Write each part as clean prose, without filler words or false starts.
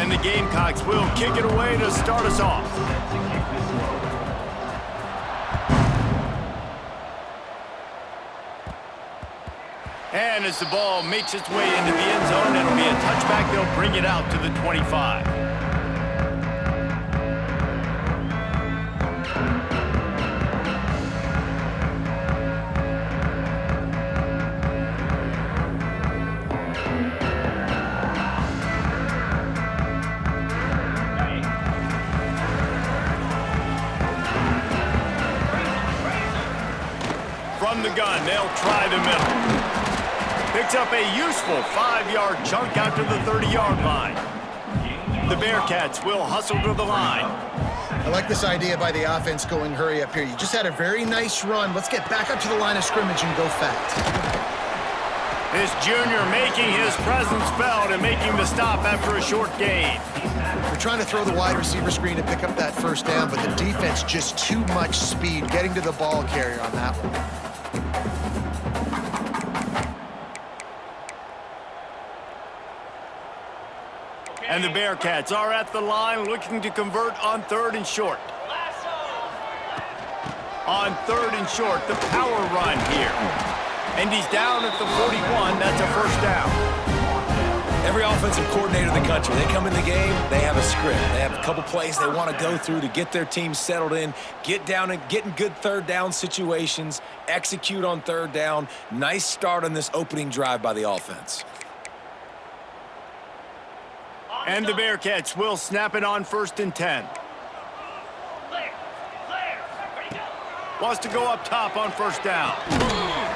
And the Gamecocks will kick it away to start us off. And as the ball makes its way into the end zone, it'll be a touchback. They'll bring it out to the 25. From the gun, they'll try the middle. Picks up a useful 5-yard chunk out to the 30-yard line. The Bearcats will hustle to the line. I like this idea by the offense going hurry up here. You just had a very nice run. Let's get back up to the line of scrimmage and go fast. This junior making his presence felt and making the stop after a short gain. They're trying to throw the wide receiver screen to pick up that first down, but the defense just too much speed getting to the ball carrier on that one. And the Bearcats are at the line looking to convert on 3rd and short. On 3rd and short, the power run here. And he's down at the 41. That's a first down. Every offensive coordinator in the country, they come in the game, they have a script. They have a couple plays they want to go through to get their team settled in, get down and get in good 3rd down situations, execute on 3rd down. Nice start on this opening drive by the offense. And the Bearcats will snap it on 1st and 10. Wants to go up top on 1st down.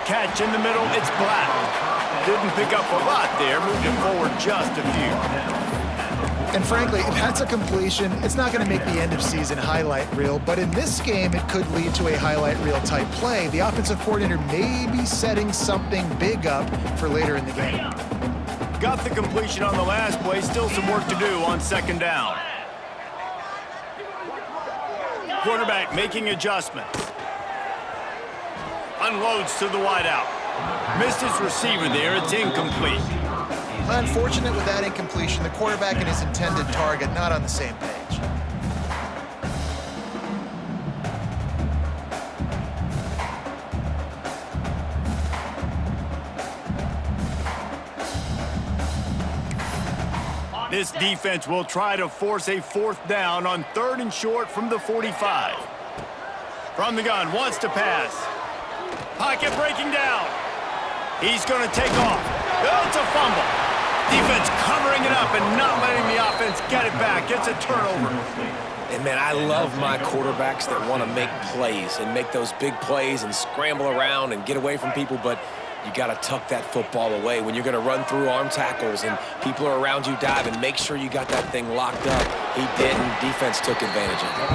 Catch in the middle, it's Black. Didn't pick up a lot there, moved it forward just a few. And frankly, if that's a completion, it's not going to make the end of season highlight reel, but in this game, it could lead to a highlight reel type play. The offensive coordinator may be setting something big up for later in the game. Got the completion on the last play. Still some work to do on 2nd down. Quarterback making adjustments. Unloads to the wideout. Missed his receiver there. It's incomplete. Unfortunate with that incompletion. The quarterback and his intended target not on the same page. This defense will try to force a 4th down on 3rd and short from the 45. From the gun, wants to pass. Pocket breaking down. He's going to take off. Oh, it's a fumble. Defense covering it up and not letting the offense get it back. It's a turnover. And, man, I love my quarterbacks that want to make plays and make those big plays and scramble around and get away from people, but you got to tuck that football away. When you're going to run through arm tackles and people are around you diving, make sure you got that thing locked up. He didn't. Defense took advantage of it.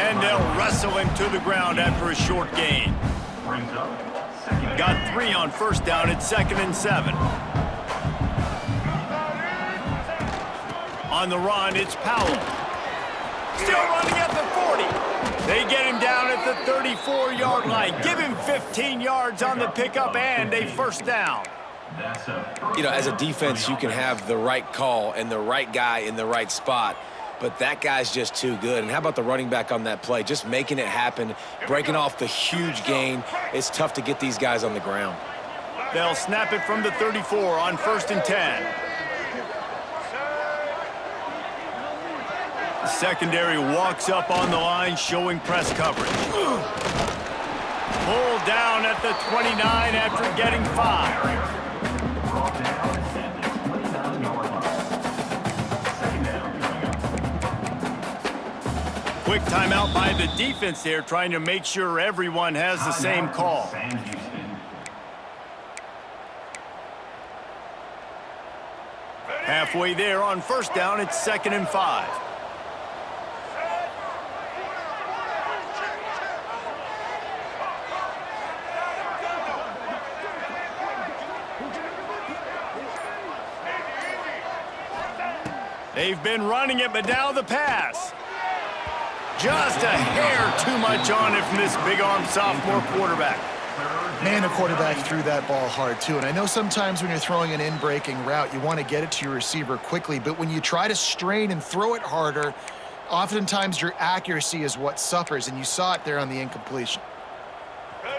And they'll wrestle him to the ground after a short gain. Got 3 on 1st down. It's 2nd and 7. On the run, it's Powell. Still running at the 40. They get him down at the 34-yard line. Give him 15 yards on the pickup and a 1st down. You know, as a defense, you can have the right call and the right guy in the right spot, but that guy's just too good. And how about the running back on that play? Just making it happen, breaking off the huge gain. It's tough to get these guys on the ground. They'll snap it from the 34 on 1st and 10. The secondary walks up on the line, showing press coverage. Pulled down at the 29 after getting 5. Quick timeout by the defense there, trying to make sure everyone has the same call. Halfway there on 1st down, it's 2nd and 5. They've been running it, but now the pass. Just a hair too much on it from this big-arm sophomore quarterback. Man, the quarterback threw that ball hard, too. And I know sometimes when you're throwing an in-breaking route, you want to get it to your receiver quickly. But when you try to strain and throw it harder, oftentimes your accuracy is what suffers. And you saw it there on the incompletion.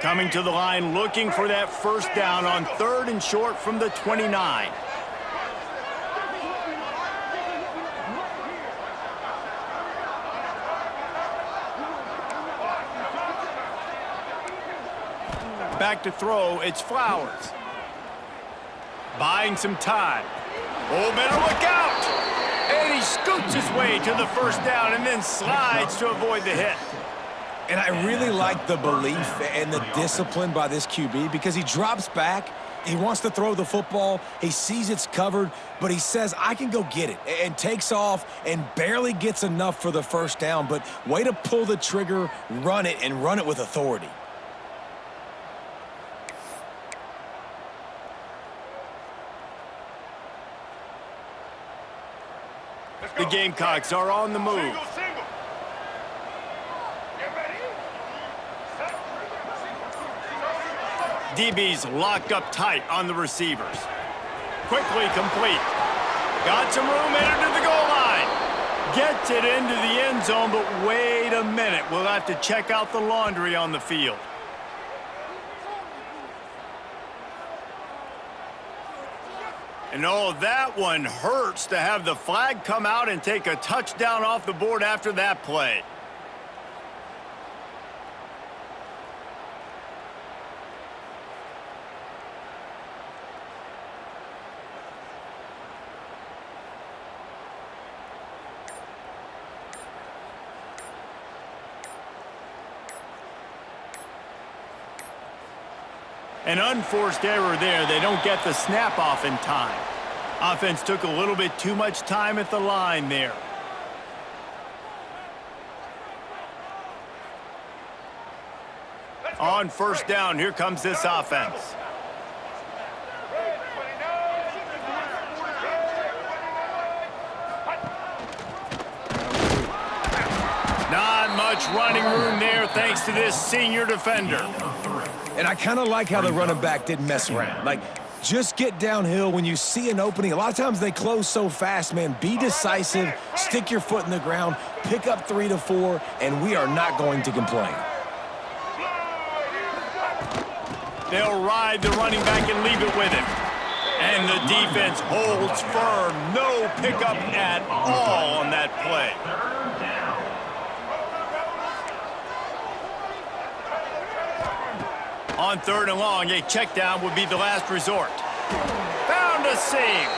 Coming to the line, looking for that first down on 3rd and short from the 29. Back to throw, it's Flowers. Buying some time. Oh, better look out! And he scoots his way to the first down and then slides to avoid the hit. And I really like the belief and the discipline by this QB because he drops back, he wants to throw the football, he sees it's covered, but he says, I can go get it, and takes off and barely gets enough for the first down, but way to pull the trigger, run it, and run it with authority. The Gamecocks are on the move. DB's locked up tight on the receivers. Quickly complete. Got some room headed to the goal line. Gets it into the end zone, but wait a minute. We'll have to check out the laundry on the field. And oh, that one hurts to have the flag come out and take a touchdown off the board after that play. An unforced error there. They don't get the snap off in time. Offense took a little bit too much time at the line there. On first down, here comes this offense. Not much running room there thanks to this senior defender. And I kind of like how the running back didn't mess around. Like, just get downhill when you see an opening. A lot of times they close so fast, man. Be decisive, stick your foot in the ground, pick up 3 to 4, and we are not going to complain. They'll ride the running back and leave it with him. And the defense holds firm. No pickup at all on that play. On 3rd and long, a check down would be the last resort. Found a seam.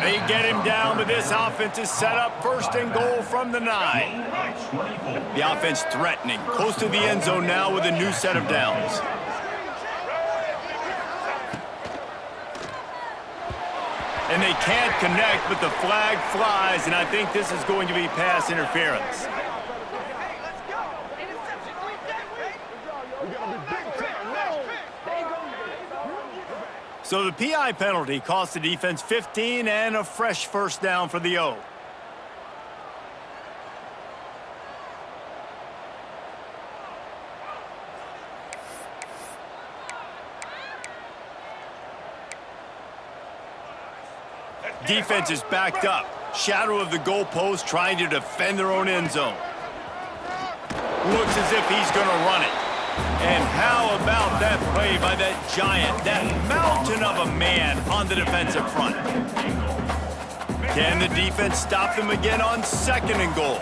They get him down, but this offense is set up 1st and goal from the 9. The offense threatening, close to the end zone now with a new set of downs. And they can't connect, but the flag flies, and I think this is going to be pass interference. So the PI penalty cost the defense 15 and a fresh first down for the O. Defense is backed up. Shadow of the goalpost trying to defend their own end zone. Looks as if he's going to run it. And how about that play by that giant, that mountain of a man on the defensive front? Can the defense stop them again on 2nd and goal?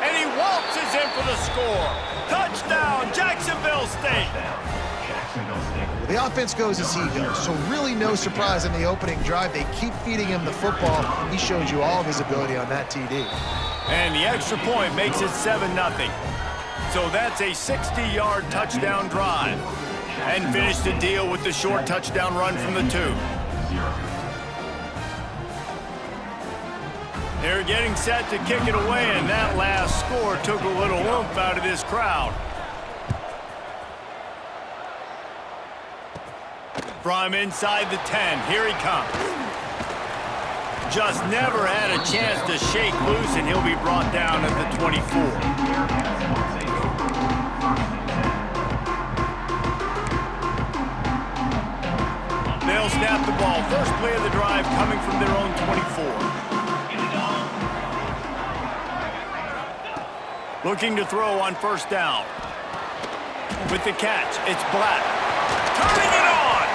And he waltzes in for the score. Touchdown, Jacksonville State. The offense goes as he goes, so really no surprise in the opening drive. They keep feeding him the football. He shows you all of his ability on that TD. And the extra point makes it 7-0. So that's a 60-yard touchdown drive. And finish the deal with the short touchdown run from the 2. They're getting set to kick it away, and that last score took a little oomph out of this crowd. From inside the 10, here he comes. Just never had a chance to shake loose, and he'll be brought down at the 24. snap the ball. First play of the drive coming from their own 24. Looking to throw on first down. With the catch, it's Black. Turning it on!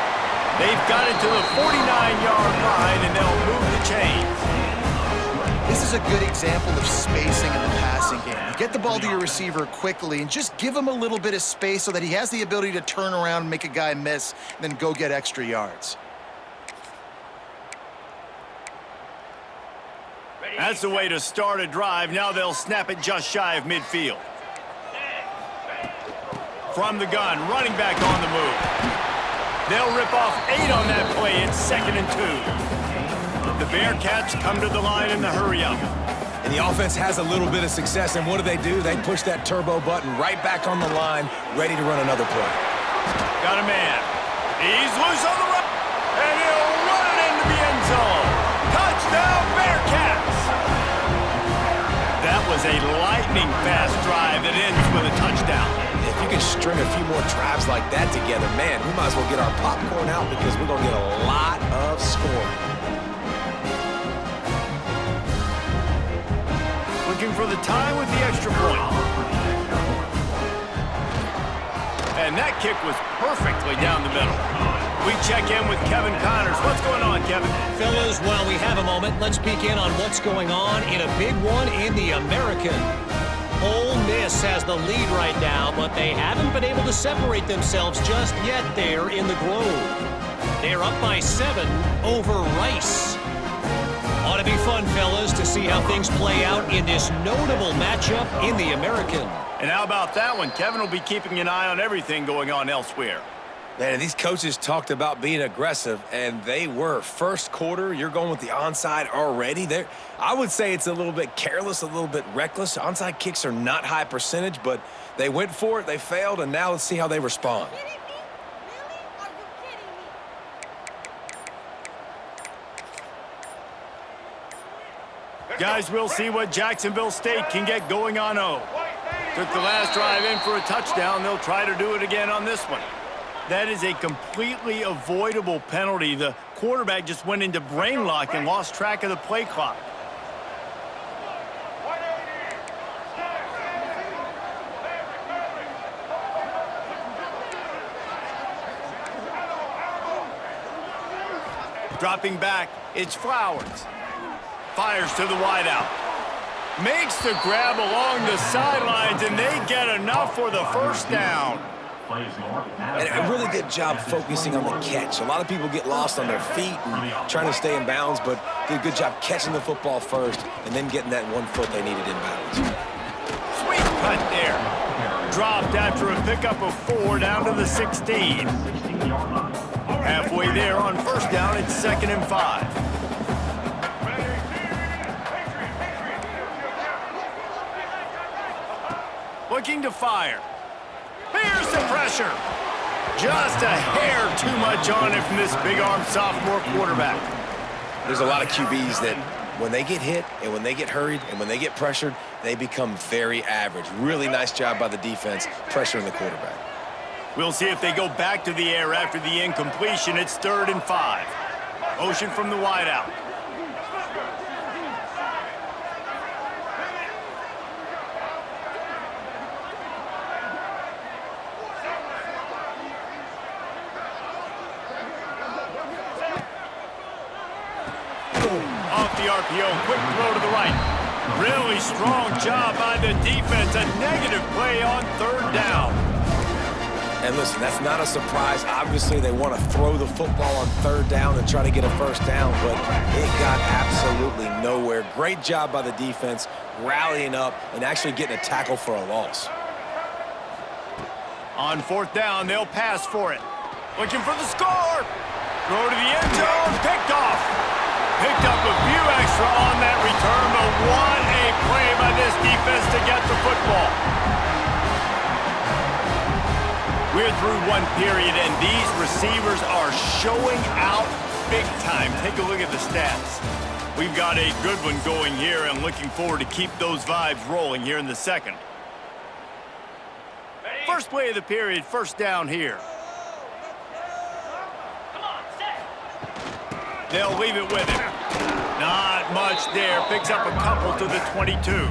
They've got it to the 49-yard line, and they'll move the chains. This is a good example of spacing in the passing game. You get the ball to your receiver quickly and just give him a little bit of space so that he has the ability to turn around and make a guy miss, and then go get extra yards. That's the way to start a drive. Now they'll snap it just shy of midfield. From the gun, running back on the move. They'll rip off 8 on that play. It's 2nd and 2. The Bearcats come to the line in the hurry-up. And the offense has a little bit of success, and what do? They push that turbo button right back on the line, ready to run another play. Got a man. He's loose on the run, and he'll run it into the end zone. Touchdown, Bearcats! That was a lightning-fast drive that ends with a touchdown. If you can string a few more drives like that together, man, we might as well get our popcorn out because we're going to get a lot of scoring. Looking for the time with the extra point. And that kick was perfectly down the middle. We check in with Kevin Connors. What's going on, Kevin? Fellas, while we have a moment, let's peek in on what's going on in a big one in the American. Ole Miss has the lead right now, but they haven't been able to separate themselves just yet there in the Grove. They're up by 7 over Rice. Ought to be fun, fellas, to see how things play out in this notable matchup in the American. And how about that one? Kevin will be keeping an eye on everything going on elsewhere. Man, these coaches talked about being aggressive, and they were. First quarter, you're going with the onside already. I would say it's a little bit careless, a little bit reckless. Onside kicks are not high percentage, but they went for it, they failed, and now let's see how they respond. Guys, we'll see what Jacksonville State can get going on O. Took the last drive in for a touchdown. They'll try to do it again on this one. That is a completely avoidable penalty. The quarterback just went into brain lock and lost track of the play clock. Dropping back, it's Flowers. Fires to the wideout. Makes the grab along the sidelines, and they get enough for the first down. And a really good job focusing on the catch. A lot of people get lost on their feet and trying to stay in bounds, but did a good job catching the football first and then getting that 1 foot they needed in bounds. Sweet cut there. Dropped after a pickup of 4 down to the 16. Halfway there on first down, it's 2nd and 5. Looking to fire. Here's the pressure. Just a hair too much on it from this big-armed sophomore quarterback. There's a lot of QBs that when they get hit and when they get hurried and when they get pressured, they become very average. Really nice job by the defense pressuring the quarterback. We'll see if they go back to the air after the incompletion. It's 3rd and 5. Motion from the wideout. Off the RPO, quick throw to the right. Really strong job by the defense. A negative play on 3rd down. And listen, that's not a surprise. Obviously, they want to throw the football on 3rd down and try to get a first down, but it got absolutely nowhere. Great job by the defense, rallying up and actually getting a tackle for a loss. On 4th down, they'll pass for it. Looking for the score. Throw to the end zone, picked off. Picked up a few extra on that return, but what a play by this defense to get the football. We're through 1 period, and these receivers are showing out big time. Take a look at the stats. We've got a good one going here, and looking forward to keep those vibes rolling here in the 2nd. First play of the period, first down here. They'll leave it with him. Not much there. Picks up a couple to the 22.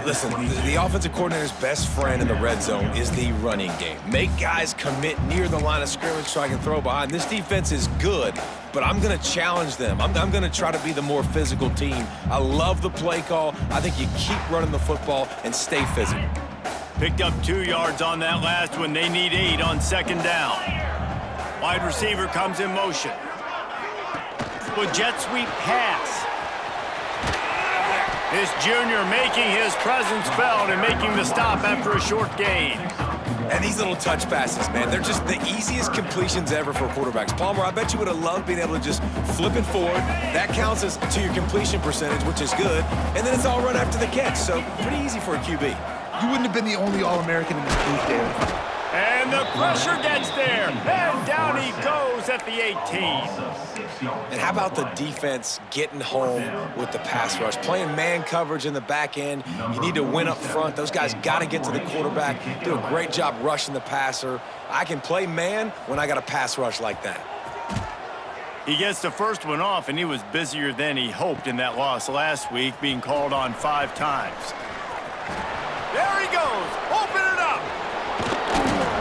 Listen, the offensive coordinator's best friend in the red zone is the running game. Make guys commit near the line of scrimmage so I can throw behind. This defense is good, but I'm going to challenge them. I'm going to try to be the more physical team. I love the play call. I think you keep running the football and stay physical. Picked up 2 yards on that last one. They need 8 on second down. Wide receiver comes in motion. With jet sweep pass. This junior making his presence felt and making the stop after a short gain. And these little touch passes, man, they're just the easiest completions ever for quarterbacks. Palmer, I bet you would have loved being able to just flip it forward. That counts as to your completion percentage, which is good. And then it's all run after the catch, so pretty easy for a QB. You wouldn't have been the only All-American in this booth, David. And the pressure gets there. And down he goes at the 18. And how about the defense getting home with the pass rush? Playing man coverage in the back end. You need to win up front. Those guys got to get to the quarterback. Do a great job rushing the passer. I can play man when I got a pass rush like that. He gets the first one off, and he was busier than he hoped in that loss last week, being called on 5 times. There he goes. Open it up.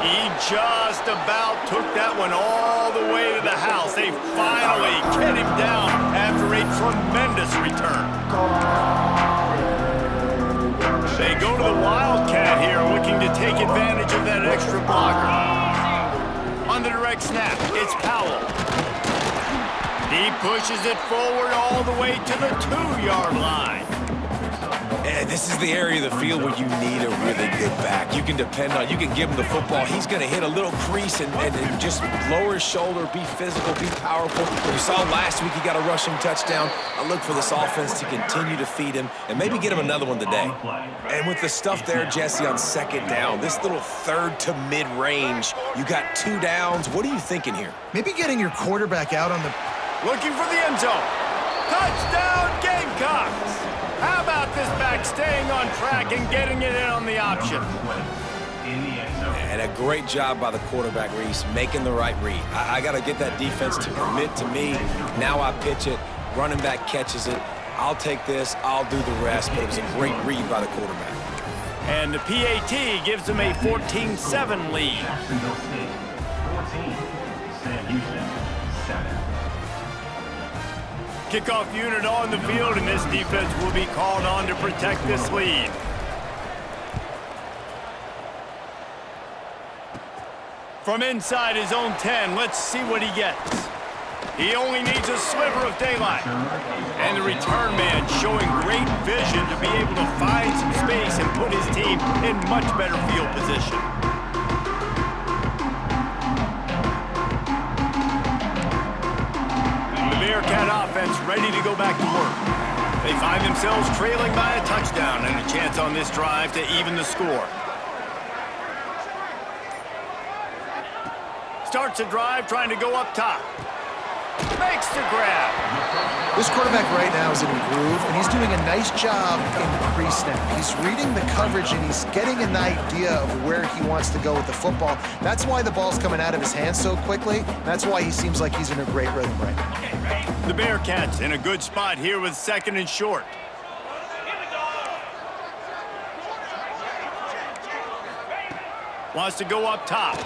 He just about took that one all the way to the house. They finally get him down after a tremendous return. They go to the Wildcat here, looking to take advantage of that extra blocker. On the direct snap, it's Powell. He pushes it forward all the way to the 2-yard line. And this is the area of the field where you need a really good back. You can depend on, you can give him the football. He's going to hit a little crease and just lower his shoulder, be physical, be powerful. We saw last week he got a rushing touchdown. I look for this offense to continue to feed him and maybe get him another one today. And with the stuff there, Jesse, on second down, this little third to mid-range, you got 2 downs. What are you thinking here? Maybe getting your quarterback out on the... Looking for the end zone. Touchdown, Gamecocks! How about this back staying on track and getting it in on the option? And a great job by the quarterback, Reese, making the right read. I got to get that defense to commit to me. Now I pitch it. Running back catches it. I'll take this. I'll do the rest. But it was a great read by the quarterback. And the PAT gives them a 14-7 lead. Jacksonville State 14, Sam Houston 7. Kickoff unit on the field, and this defense will be called on to protect this lead. From inside his own 10, let's see what he gets. He only needs a sliver of daylight. And the return man showing great vision to be able to find some space and put his team in much better field position. Bearcat offense ready to go back to work. They find themselves trailing by a touchdown and a chance on this drive to even the score. Starts the drive trying to go up top. Makes the grab. This quarterback right now is in a groove, and he's doing a nice job in pre-snap. He's reading the coverage, and he's getting an idea of where he wants to go with the football. That's why the ball's coming out of his hands so quickly. That's why he seems like he's in a great rhythm right now. The Bearcats in a good spot here with second and short. Wants to go up top.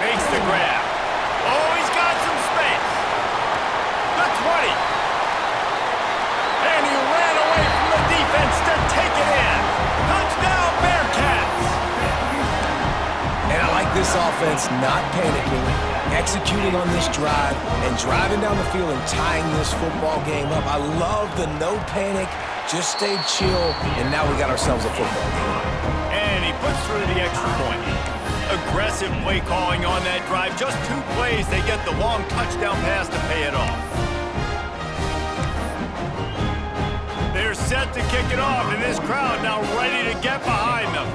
Makes the grab. Oh, he's got some space. The 20. And he ran away from the defense to take it in. Touchdown, Bearcats. And I like this offense not panicking, executing on this drive, and driving down the field and tying this football game up. I love the no panic, just stay chill, and now we got ourselves a football game. And he puts through the extra point. Aggressive play calling on that drive. Just 2 plays, they get the long touchdown pass to pay it off. They're set to kick it off, and this crowd now ready to get behind them.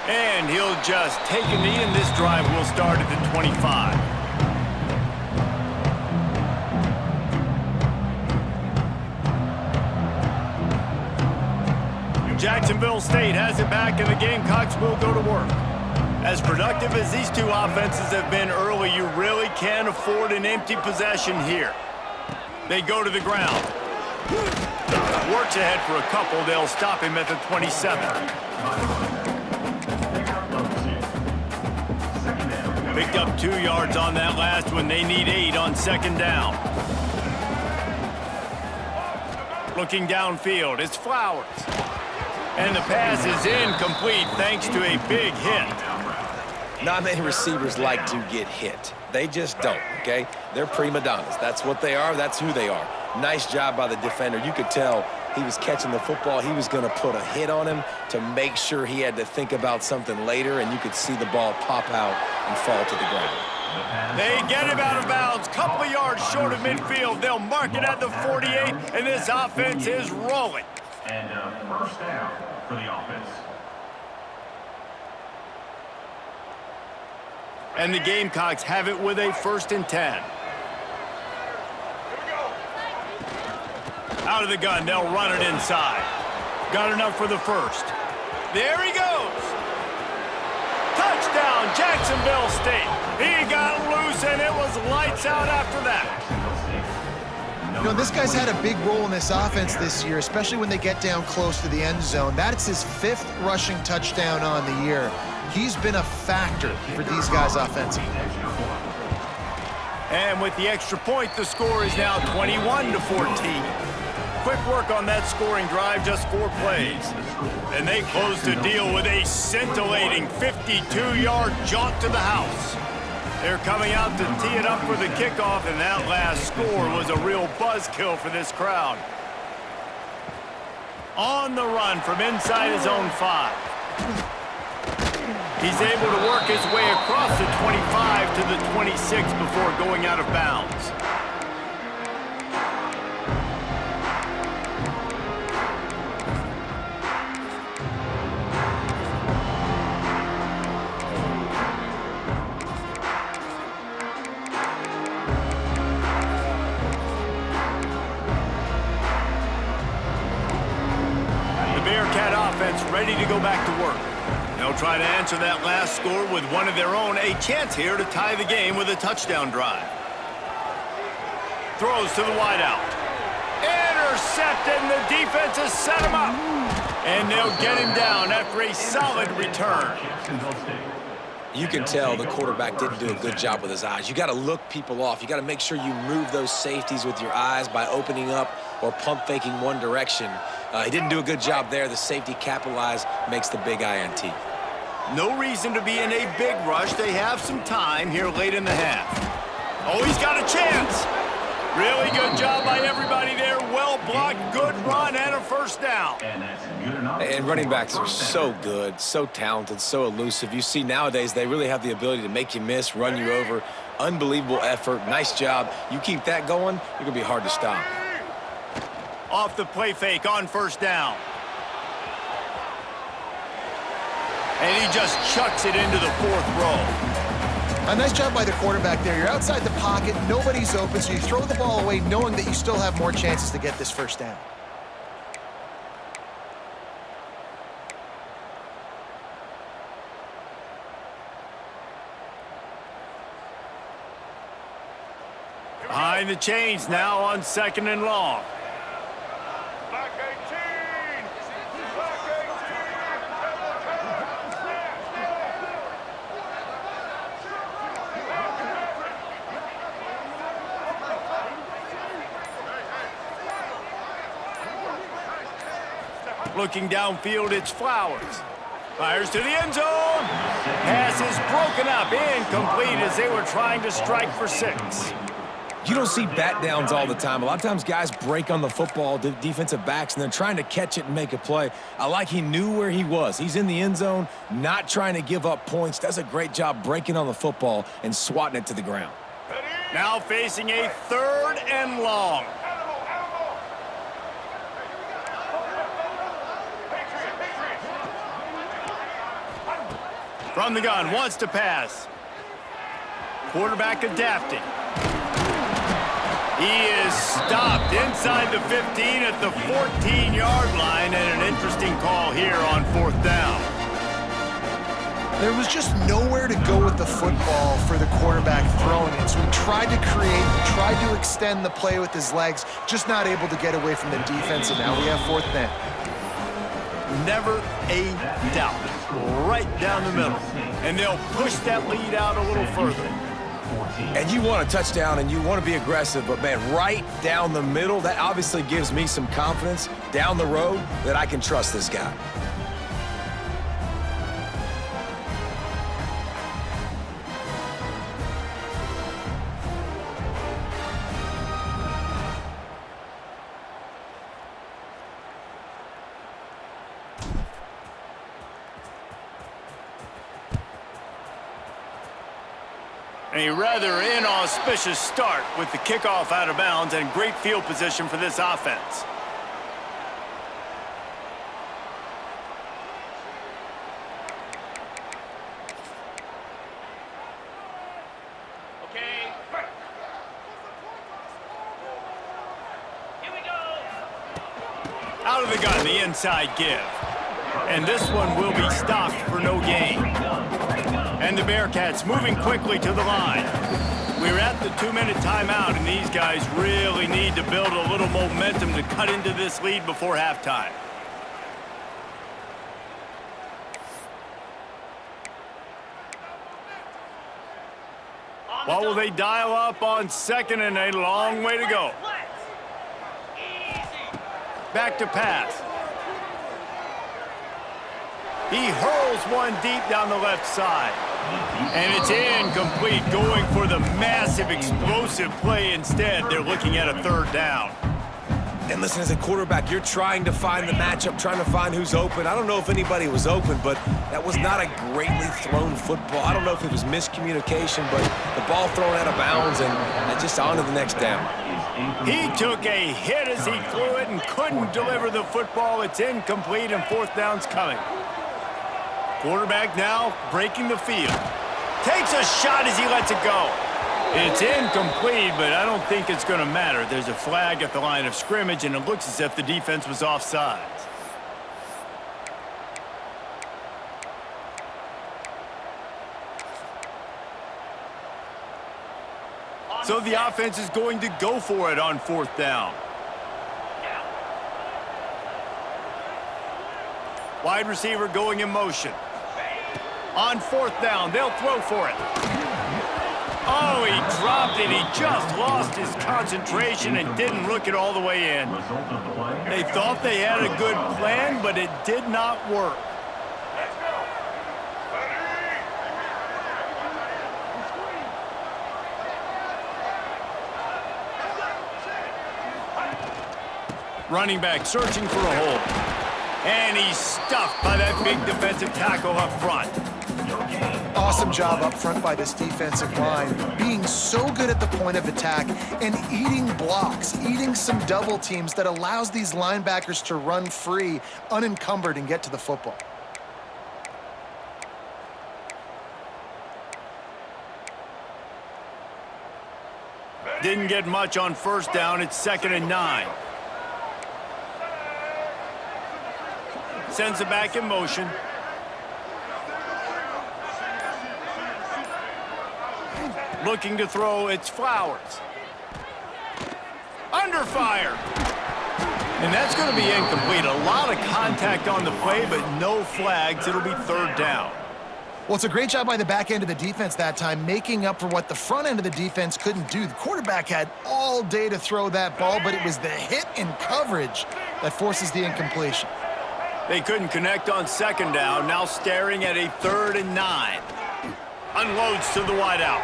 And he'll just take a knee, and this drive will start at the 25. Jacksonville State has it back, and the Gamecocks will go to work. As productive as these two offenses have been early, you really can't afford an empty possession here. They go to the ground. Works ahead for a couple. They'll stop him at the 27. Picked up 2 yards on that last one. They need 8 on second down. Looking downfield, it's Flowers. And the pass is incomplete thanks to a big hit. Not many receivers like to get hit. They just don't, okay? They're prima donnas. That's what they are. That's who they are. Nice job by the defender. You could tell he was catching the football. He was going to put a hit on him to make sure he had to think about something later, and you could see the ball pop out and fall to the ground. They get him out of bounds. Couple of yards short of midfield. They'll mark it at the 48, and this offense is rolling. And first down for the offense. And the Gamecocks have it with a 1st and 10. Out of the gun, they'll run it inside. Got enough for the first. There he goes. Touchdown, Jacksonville State. He got loose, and it was lights out after that. You know, this guy's had a big role in this offense this year, especially when they get down close to the end zone. That's his 5th rushing touchdown on the year. He's been a factor for these guys offensively. And with the extra point, the score is now 21-14. Quick work on that scoring drive, just 4 plays. And they close the deal with a scintillating 52-yard jaunt to the house. They're coming out to tee it up for the kickoff, and that last score was a real buzzkill for this crowd. On the run from inside his own 5. He's able to work his way across the 25 to the 26 before going out of bounds. Ready to go back to work. They'll try to answer that last score with one of their own. A chance here to tie the game with a touchdown drive. Throws to the wideout. Intercepted, and the defense has set him up. And they'll get him down after a solid return. You can tell the quarterback didn't do a good job with his eyes. You got to look people off. You got to make sure you move those safeties with your eyes by opening up or pump faking one direction. He didn't do a good job there. The safety capitalized, makes the big INT. No reason to be in a big rush. They have some time here late in the half. Oh, he's got a chance. Really good job by everybody there. Well blocked, good run, and a first down. And running backs are so good, so talented, so elusive. You see nowadays they really have the ability to make you miss, run you over. Unbelievable effort. Nice job. You keep that going, you're going to be hard to stop. Off the play fake on first down. And he just chucks it into the 4th row. A nice job by the quarterback there. You're outside the pocket, nobody's open, so you throw the ball away knowing that you still have more chances to get this first down. Behind the chains now on 2nd and long. Looking downfield, it's Flowers. Fires to the end zone. Pass is broken up, incomplete as they were trying to strike for 6. You don't see bat downs all the time. A lot of times guys break on the football, defensive backs, and they're trying to catch it and make a play. I like he knew where he was. He's in the end zone, not trying to give up points. Does a great job breaking on the football and swatting it to the ground. Now facing a 3rd and long. From the gun, wants to pass. Quarterback adapting. He is stopped inside the 15 at the 14-yard line, and an interesting call here on 4th down. There was just nowhere to go with the football for the quarterback throwing it. So he tried to create, he tried to extend the play with his legs, just not able to get away from the defense, and now we have 4th down. Never a doubt. Right down the middle. And they'll push that lead out a little further. And you want a touchdown and you want to be aggressive, but man, right down the middle, that obviously gives me some confidence down the road that I can trust this guy. A rather inauspicious start with the kickoff out of bounds and great field position for this offense. Okay. Here we go. Out of the gun, the inside give. And this one will be stopped for no gain. And the Bearcats moving quickly to the line. We're at the 2-minute timeout, and these guys really need to build a little momentum to cut into this lead before halftime. What will they dial up on 2nd and a long way to go? Back to pass. He hurls one deep down the left side. And it's incomplete, going for the massive, explosive play instead. They're looking at a 3rd down. And listen, as a quarterback, you're trying to find the matchup, trying to find who's open. I don't know if anybody was open, but that was not a greatly thrown football. I don't know if it was miscommunication, but the ball thrown out of bounds and just on to the next down. He took a hit as he threw it and couldn't deliver the football. It's incomplete, and 4th down's coming. Quarterback now breaking the field. Takes a shot as he lets it go. It's incomplete, but I don't think it's going to matter. There's a flag at the line of scrimmage, and it looks as if the defense was offside. So the offense is going to go for it on 4th down. Wide receiver going in motion. On 4th down, they'll throw for it. Oh, he dropped it. He just lost his concentration and didn't look it all the way in. They thought they had a good plan, but it did not work. Running back searching for a hole. And he's stuffed by that big defensive tackle up front. Awesome job up front by this defensive line, being so good at the point of attack and eating blocks, eating some double teams that allows these linebackers to run free, unencumbered, and get to the football. Didn't get much on 1st down. It's 2nd and 9. Sends it back in motion. Looking to throw, it's Flowers. Under fire. And that's going to be incomplete. A lot of contact on the play, but no flags. It'll be 3rd down. Well, it's a great job by the back end of the defense that time, making up for what the front end of the defense couldn't do. The quarterback had all day to throw that ball, but it was the hit in coverage that forces the incompletion. They couldn't connect on 2nd down. Now staring at a 3rd and 9. Unloads to the wideout.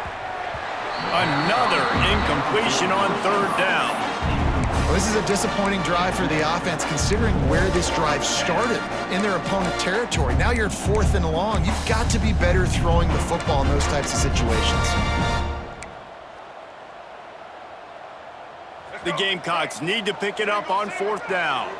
Another incompletion on 3rd down. Well, this is a disappointing drive for the offense, considering where this drive started in their opponent territory. Now you're at 4th and long. You've got to be better throwing the football in those types of situations. The Gamecocks need to pick it up on 4th down.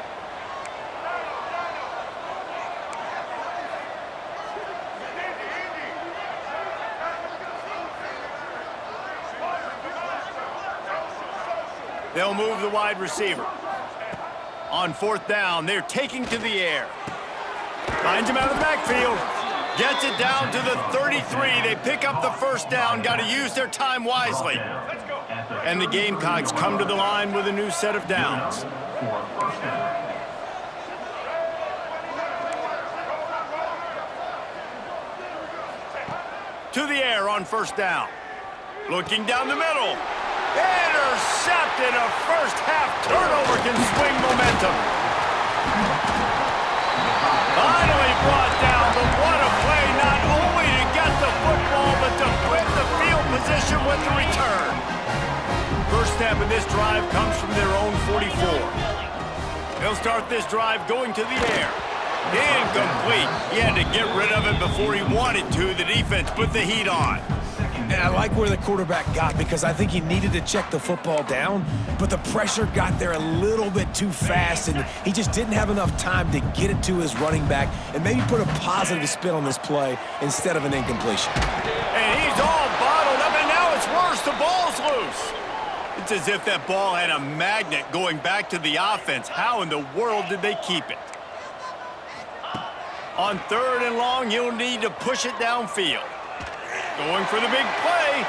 They'll move the wide receiver. On 4th down, they're taking to the air. Finds him out of the backfield. Gets it down to the 33. They pick up the 1st down. Got to use their time wisely. And the Gamecocks come to the line with a new set of downs. To the air on 1st down. Looking down the middle. Intercepted. A first-half turnover can swing momentum. Finally brought down, but what a play, not only to get the football, but to flip the field position with the return. First step in this drive comes from their own 44. They'll start this drive going to the air. Incomplete. He had to get rid of it before he wanted to. The defense put the heat on. And I like where the quarterback got because I think he needed to check the football down, but the pressure got there a little bit too fast, and he just didn't have enough time to get it to his running back and maybe put a positive spin on this play instead of an incompletion. And he's all bottled up, and now it's worse. The ball's loose. It's as if that ball had a magnet going back to the offense. How in the world did they keep it? On 3rd and long, you'll need to push it downfield. Going for the big play.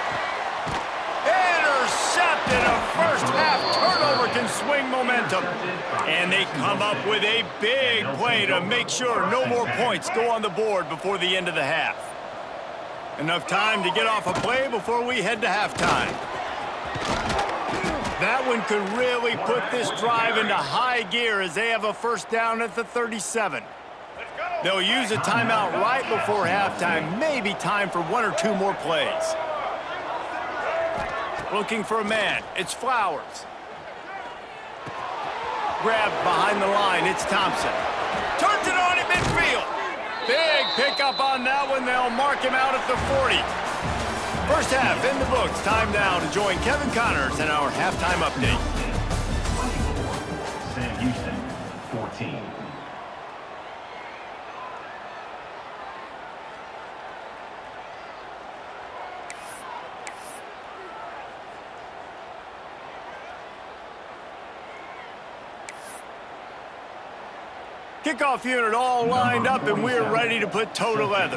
Intercepted. A first-half turnover can swing momentum. And they come up with a big play to make sure no more points go on the board before the end of the half. Enough time to get off a play before we head to halftime. That one could really put this drive into high gear as they have a 1st down at the 37. They'll use a timeout right before halftime. Maybe time for 1 or 2 more plays. Looking for a man. It's Flowers. Grabbed behind the line. It's Thompson. Turns it on at midfield. Big pickup on that one. They'll mark him out at the 40. First half in the books. Time now to join Kevin Connors in our halftime update. Sam Houston, 14. Kickoff unit all lined up, and we're ready to put toe to leather.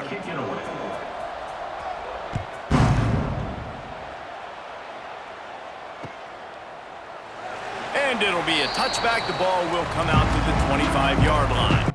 And it'll be a touchback. The ball will come out to the 25-yard line.